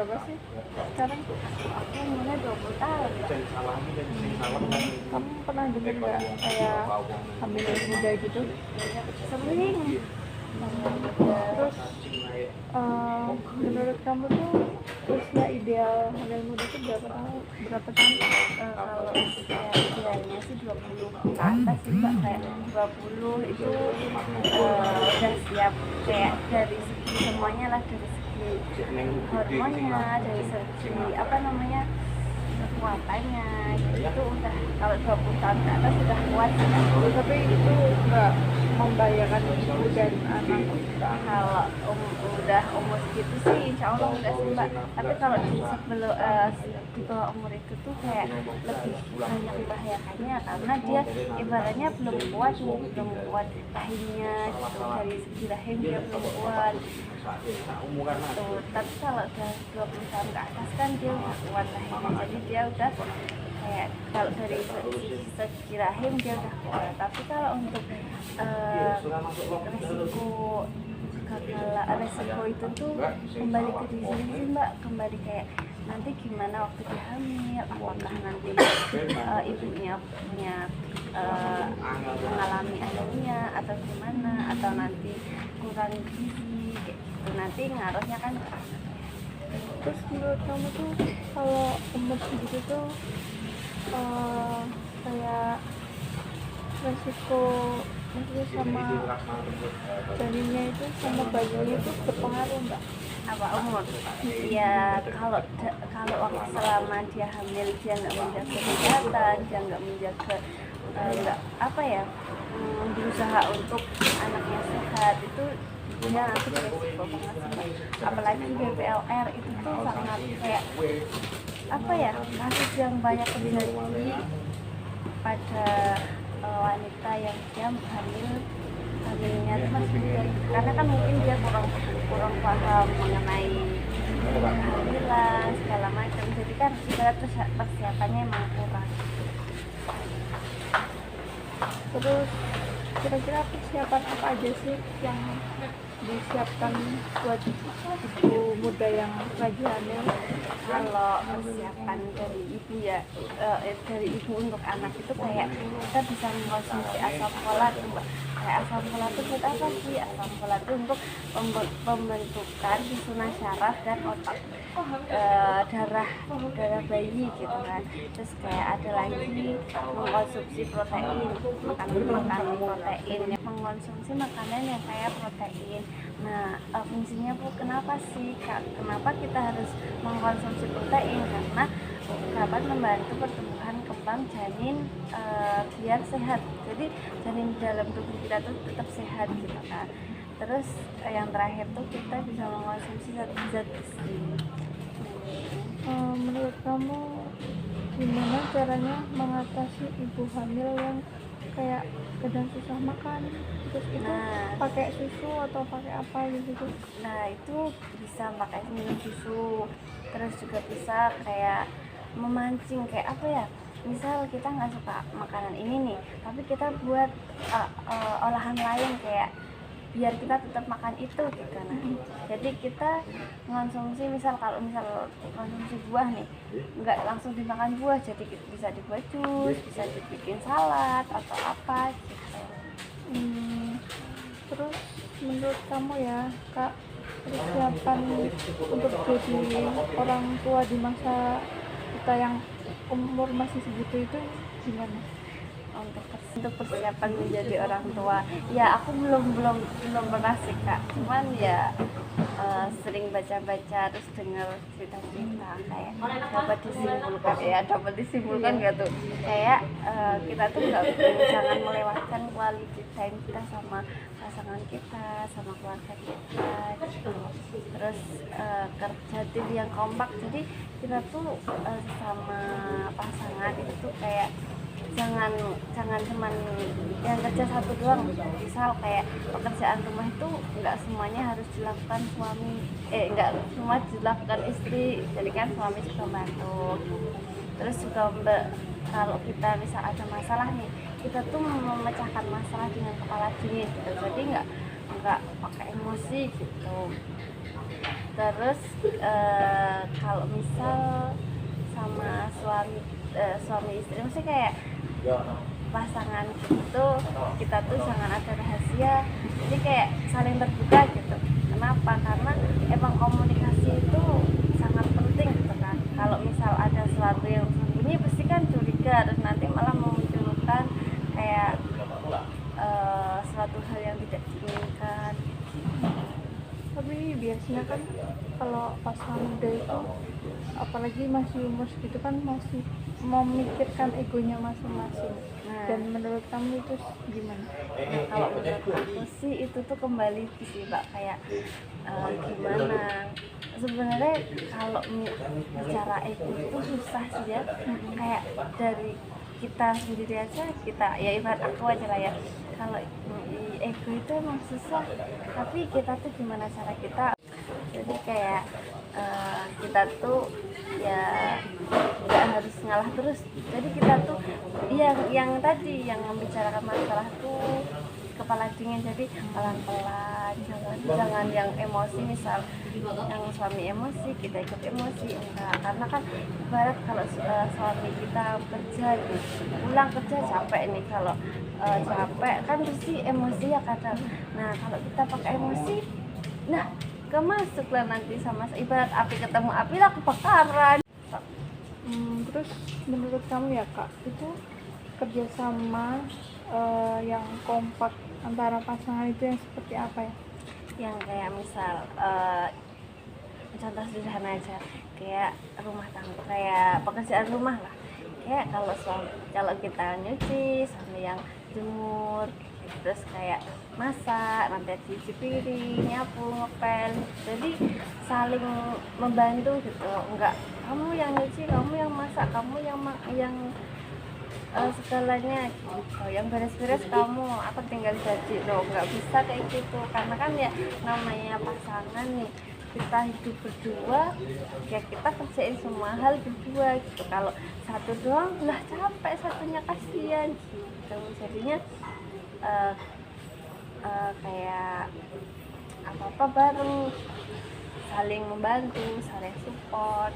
berapa sih sekarang? Aku umurnya 20 tahun. Kamu pernah dengar nggak kayak hamil muda gitu? Sering. Terus menurut kamu tuh usia ideal hamil muda itu berapa tahun? Berapa tahun? Kalau usia idealnya sih 20 ke atas sih Mbak, kayak 20 itu udah siap, kayak dari segi semuanya lah, dari segi hormonnya, dari segi apa namanya, kekuatannya gitu udah. Kalau 20 tahun ke atas sudah kuat sih. Tapi itu nggak membahayakan ibu dan anak. Kalau udah umur gitu sih insya Allah enggak sih Mbak, tapi kalau sebelum di bawah umur itu tuh kayak lebih banyak membahayakannya, karena dia ibaratnya belum kuat nih, belum kuat rahimnya gitu, dari segi rahim dia belum kuat tuh. Tapi kalau udah 20 tahun ke atas kan dia udah kuat rahimnya, jadi dia udah kayak, kalau dari segi rahim dia udah kuat. Tapi kalau untuk resiko itu tuh kembali ke diri sendiri sih Mbak, kembali kayak nanti gimana waktu dia hamil, apakah nanti ibunya punya mengalami anemia atau gimana, atau nanti kurang gizi kayak gitu, nanti ngaruhnya kan ke anak. Terus menurut kamu tuh kalau umur segitu tuh kayak resiko maksudnya sama janinnya itu sama bayinya itu berpengaruh nggak? Apa umur? Ya kalau waktu selama dia hamil dia nggak menjaga kesehatan, dia nggak menjaga nggak apa ya, berusaha untuk anaknya sehat, itu dia nanti beresiko banget sih. Apalagi BPLR itu tuh sangat kayak apa ya, kasus yang banyak terjadi pada wanita yang dia hamilnya itu masih muda, karena kan mungkin dia kurang paham mengenai kehamilan segala macam, jadi kan ibarat persiapannya emang kurang. Terus kira-kira persiapan apa aja sih yang disiapkan buat ibu muda yang lagi hamil? Kalau persiapan dari ibu ya, dari ibu untuk anak itu kayak kita bisa mengkonsumsi asam folat tuh Mbak. Kayak asam folat itu buat apa sih? Asam folat itu untuk pembentukan susunan syaraf dan otak, darah bayi gitu kan. Terus kayak ada lagi mengkonsumsi protein, makan protein, mengkonsumsi makanan yang kayak protein. Nah, fungsinya Bu, kenapa kita harus mengkonsumsi protein? Karena dapat membantu pertumbuhan kembang janin biar sehat. Jadi janin di dalam tubuh kita tuh tetap sehat gitu kan. Terus yang terakhir tuh kita bisa mengkonsumsi zat besi. Menurut kamu gimana caranya mengatasi ibu hamil yang kayak kadang susah makan, terus itu pakai susu atau pakai apa gitu? Nah itu bisa pakai minum susu, terus juga bisa kayak memancing, kayak apa ya, misal kita nggak suka makanan ini nih, tapi kita buat olahan lain kayak biar kita tetap makan itu gitu. Nah jadi kita mengonsumsi, kalau misal konsumsi buah nih, nggak langsung dimakan buah, jadi bisa dibuat jus, bisa dibikin salad atau apa gitu. Terus menurut kamu ya Kak, persiapan untuk jadi orang tua di masa kita yang umur masih segitu itu gimana? Untuk persiapan menjadi orang tua, ya aku belum pernah sih Kak, cuman ya sering baca-baca, terus dengar cerita-cerita kayak dapat disimpulkan nggak tuh, kayak kita tuh jangan melewatkan quality time kita sama pasangan kita, sama keluarga kita gitu. Terus kerja tim yang kompak, jadi kita tuh sama pasangan itu tuh kayak jangan cuman yang kerja satu doang. Misal kayak pekerjaan rumah itu nggak semuanya harus dilakukan suami, nggak semua dilakukan istri, jadi kan suami juga bantu. Terus juga kalau kita misal ada masalah nih, kita tuh memecahkan masalah dengan kepala dingin gitu. Jadi nggak pakai emosi gitu. Terus kalau misal sama suami istri mesti kayak pasangan gitu, kita tuh jangan ada rahasia, jadi kayak saling terbuka gitu. Kenapa? Karena emang komunikasi itu sangat penting gitu kan. Kalau misal ada sesuatu yang sembunyi pasti kan curiga, terus nanti malah memunculkan kayak suatu hal yang tidak diinginkan. Tapi biasanya kan kalau pasangan muda itu apalagi masih umur segitu kan masih memikirkan egonya masing-masing. Nah, Dan menurut kamu itu gimana? kalau menurut aku sih itu tuh kembali sih Mbak, kayak gimana sebenarnya kalau bicara ego itu susah sih ya. Kayak dari kita sendiri aja, kita ya ibarat aku aja lah ya, kalau ego itu emang susah, tapi kita tuh gimana cara kita, jadi kayak kita tuh ya nggak harus ngalah terus, jadi kita tuh yang tadi yang membicarakan masalah tuh kepala dingin, jadi pelan-pelan, jangan yang emosi. Misal yang suami emosi kita ikut emosi, enggak, karena kan ibarat kalau suami kita kerja gitu, pulang kerja capek nih, kalau capek kan pasti emosi ya kadang. Nah kalau kita pakai emosi, nah kemasuk lah nanti sama ibarat api ketemu api lah kebakaran. Terus menurut kamu ya Kak, itu kerjasama yang kompak antara pasangan itu yang seperti apa ya? Yang kayak misal contoh sederhana aja, kayak rumah tangga, kayak pekerjaan rumah lah, kayak kalau kita nyuci sama yang jemur, terus kayak masak, nanti cuci piring, nyapu, ngepel, jadi saling membantu gitu. Enggak kamu yang nyuci, kamu yang masak, kamu yang segalanya gitu, yang beres-beres kamu, aku tinggal jadi loh, nggak bisa kayak gitu. Karena kan ya namanya pasangan nih, kita hidup berdua ya, kita kerjain semua hal berdua gitu. Kalau satu doang lah capek, satunya kasihan gitu. Jadinya kayak apa-apa bareng, saling membantu, saling support.